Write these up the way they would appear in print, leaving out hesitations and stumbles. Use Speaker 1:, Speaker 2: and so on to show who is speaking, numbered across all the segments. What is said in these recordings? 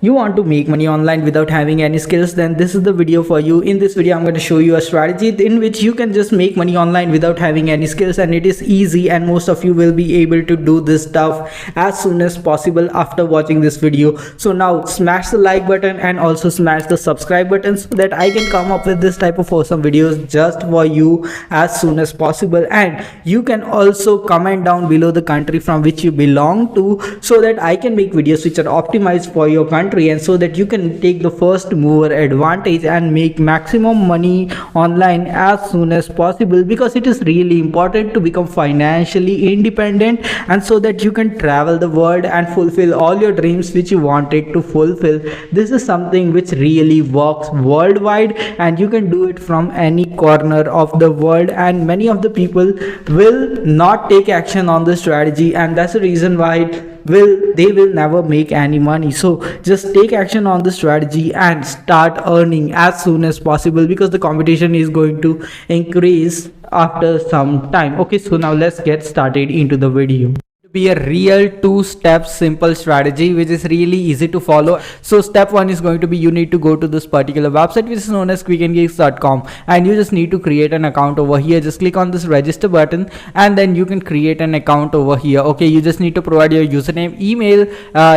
Speaker 1: You want to make money online without having any skills, then this is the video for you. In this video I'm going to show you a strategy in which you can just make money online without having any skills, and it is easy, and most of you will be able to do this stuff as soon as possible after watching this video. So now smash the like button and also smash the subscribe button so that I can come up with this type of awesome videos just for you as soon as possible. And you can also comment down below the country from which you belong to so that I can make videos which are optimized for your country, and so that you can take the first mover advantage and make maximum money online as soon as possible, because it is really important to become financially independent, and so that you can travel the world and fulfill all your dreams which you wanted to fulfill. This is something which really works worldwide, and you can do it from any corner of the world, and many of the people will not take action on this strategy, and that's the reason why they will never make any money. So just take action on the strategy and start earning as soon as possible, because the competition is going to increase after some time. Okay, so now let's get started into the video. Be a real two-step simple strategy which is really easy to follow. So step one is going to be, you need to go to this particular website which is known as quickandgeeks.com, and you just need to create an account over here. Just click on this register button and then you can create an account over here. Okay, you just need to provide your username, email,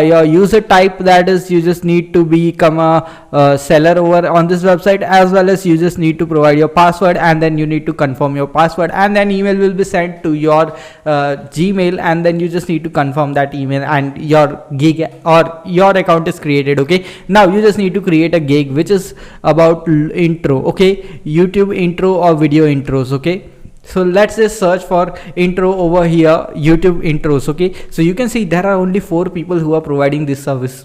Speaker 1: your user type, that is you just need to become a seller over on this website, as well as you just need to provide your password, and then you need to confirm your password, and then email will be sent to your Gmail, and then you just need to confirm that email and your gig or your account is created. Okay, now you just need to create a gig which is about intro. Okay, YouTube intro or video intros. Okay, so let's just search for intro over here, YouTube intros. Okay, so you can see there are only 4 people who are providing this service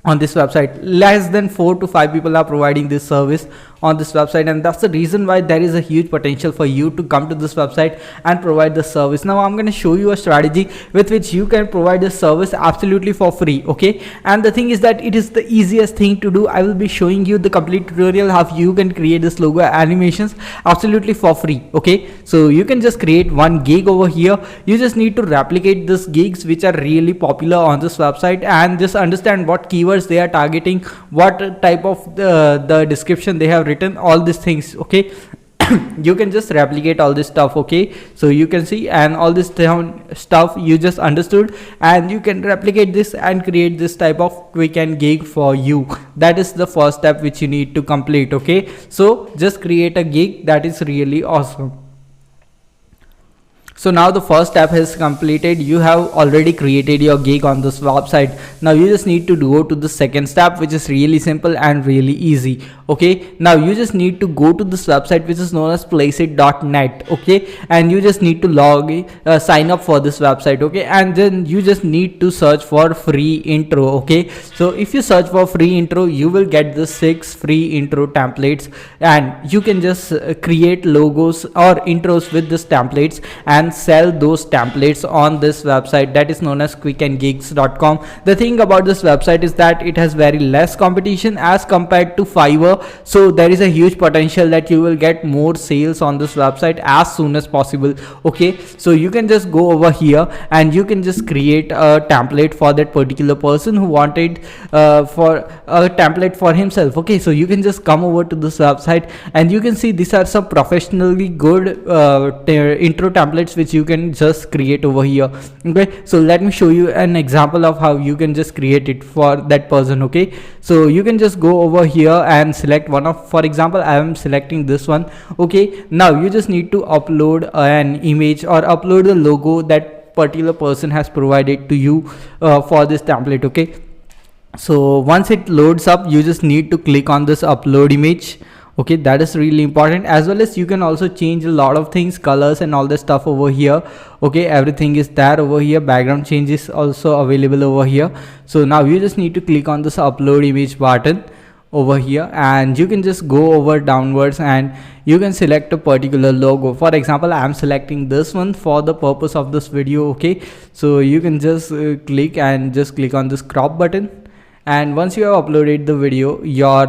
Speaker 1: on this website. Less than 4 to 5 people are providing this service on this website, and that's the reason why there is a huge potential for you to come to this website and provide the service. Now I'm going to show you a strategy with which you can provide the service absolutely for free. Okay, and the thing is that it is the easiest thing to do. I will be showing you the complete tutorial how you can create this logo animations absolutely for free. Okay, so you can just create one gig over here. You just need to replicate these gigs which are really popular on this website, and just understand what keywords they are targeting, what type of the description they have written, all these things. Okay, you can just replicate all this stuff. Okay, so you can see, and all this stuff you just understood, and you can replicate this and create this type of quick and gig for you. That is the first step which you need to complete. Okay, so just create a gig. That is really awesome. So now the first step is completed. You have already created your gig on this website. Now you just need to go to the second step, which is really simple and really easy. Okay, now you just need to go to this website which is known as placeit.net. Okay, and you just need to sign up for this website. Okay, and then you just need to search for free intro. Okay, so if you search for free intro, you will get the 6 free intro templates, and you can just create logos or intros with this templates and sell those templates on this website that is known as quickandgeeks.com. The thing about this website is that it has very less competition as compared to Fiverr, so there is a huge potential that you will get more sales on this website as soon as possible. Okay, so you can just go over here and you can just create a template for that particular person who wanted for a template for himself. Okay, so you can just come over to this website and you can see these are some professionally good intro templates which you can just create over here. Okay, so let me show you an example of how you can just create it for that person. Okay, so you can just go over here and select one of, for example I am selecting this one. Okay, now you just need to upload an image or upload the logo that particular person has provided to you for this template. Okay, so once it loads up, you just need to click on this upload image. Okay, that is really important, as well as you can also change a lot of things, colors and all the stuff over here. Okay, everything is there over here. Background change is also available over here. So now you just need to click on this upload image button over here, and you can just go over downwards and you can select a particular logo. For example, I am selecting this one for the purpose of this video. Okay, so you can just click on this crop button, and once you have uploaded the video, your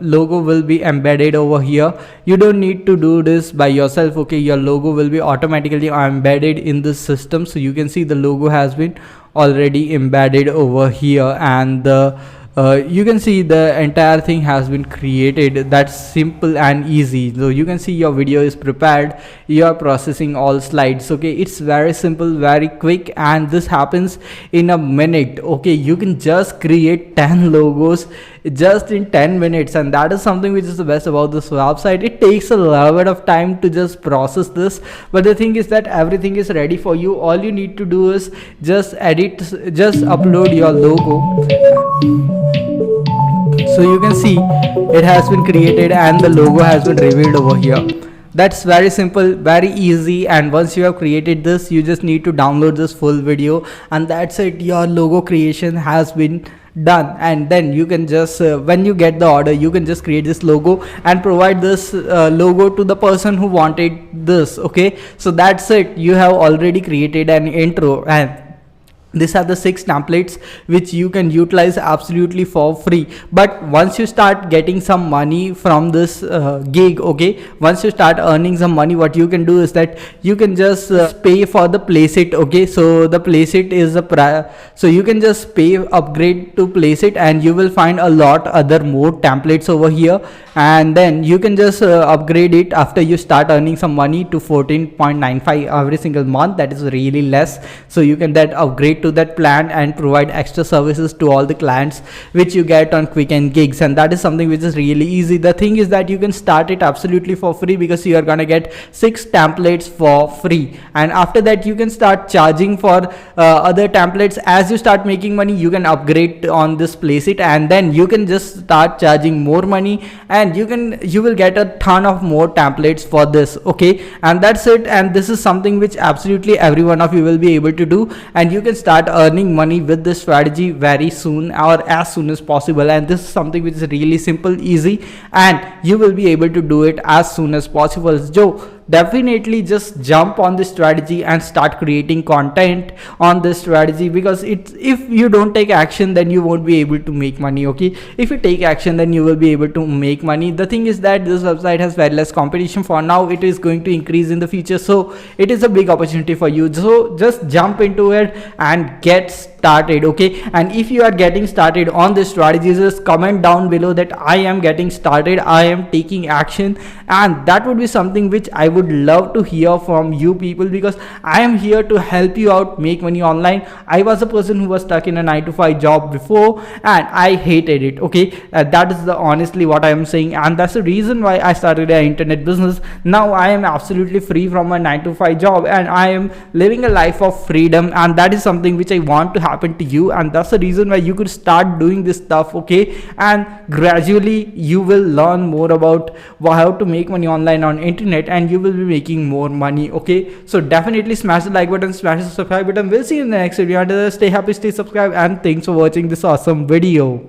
Speaker 1: logo will be embedded over here. You don't need to do this by yourself. Okay, your logo will be automatically embedded in this system. So you can see the logo has been already embedded over here, and the you can see the entire thing has been created. That's simple and easy. So you can see your video is prepared, you are processing all slides. Okay, it's very simple, very quick, and this happens in a minute. Okay, you can just create 10 logos just in 10 minutes, and that is something which is the best about this website. It takes a little bit of time to just process this, but the thing is that everything is ready for you. All you need to do is just upload your logo. So you can see it has been created and the logo has been revealed over here. That's very simple, very easy, and once you have created this, you just need to download this full video, and that's it. Your logo creation has been done. And then you can just when you get the order, you can just create this logo and provide this logo to the person who wanted this. Okay, so that's it. You have already created an intro, and these are the 6 templates which you can utilize absolutely for free. But once you start getting some money from this gig, okay, once you start earning some money, what you can do is that you can just pay for the Placeit. Okay, so the Placeit is so you can just pay upgrade to Placeit, and you will find a lot other more templates over here, and then you can just upgrade it after you start earning some money to 14.95 every single month. That is really less, so you can then upgrade to that plan and provide extra services to all the clients which you get on Quicken Gigs, and that is something which is really easy. The thing is that you can start it absolutely for free, because you are gonna get 6 templates for free, and after that you can start charging for other templates. As you start making money, you can upgrade on this Placeit, and then you can just start charging more money, and you will get a ton of more templates for this. Okay, and that's it. And this is something which absolutely every one of you will be able to do, and you can start earning money with this strategy very soon, or as soon as possible. And this is something which is really simple, easy, and you will be able to do it as soon as possible. So definitely just jump on this strategy and start creating content on this strategy, because if you don't take action, then you won't be able to make money. Okay, if you take action, then you will be able to make money. The thing is that this website has very less competition for now. It is going to increase in the future, so it is a big opportunity for you. So just jump into it and get started. Okay, and if you are getting started on this strategy, just comment down below that I am getting started, I am taking action, and that would be something which I would love to hear from you people, because I am here to help you out make money online. I was a person who was stuck in a 9-to-5 job before, and I hated it. Okay, that is the honestly what I am saying, and that's the reason why I started an internet business. Now I am absolutely free from my 9-to-5 job, and I am living a life of freedom, and that is something which I want to happen to you, and that's the reason why you could start doing this stuff. Okay, and gradually you will learn more about how to make money online on internet, and you will be making more money. Okay, so definitely smash the like button, smash the subscribe button. We'll see you in the next video. Until then, stay happy, stay subscribed, and thanks for watching this awesome video.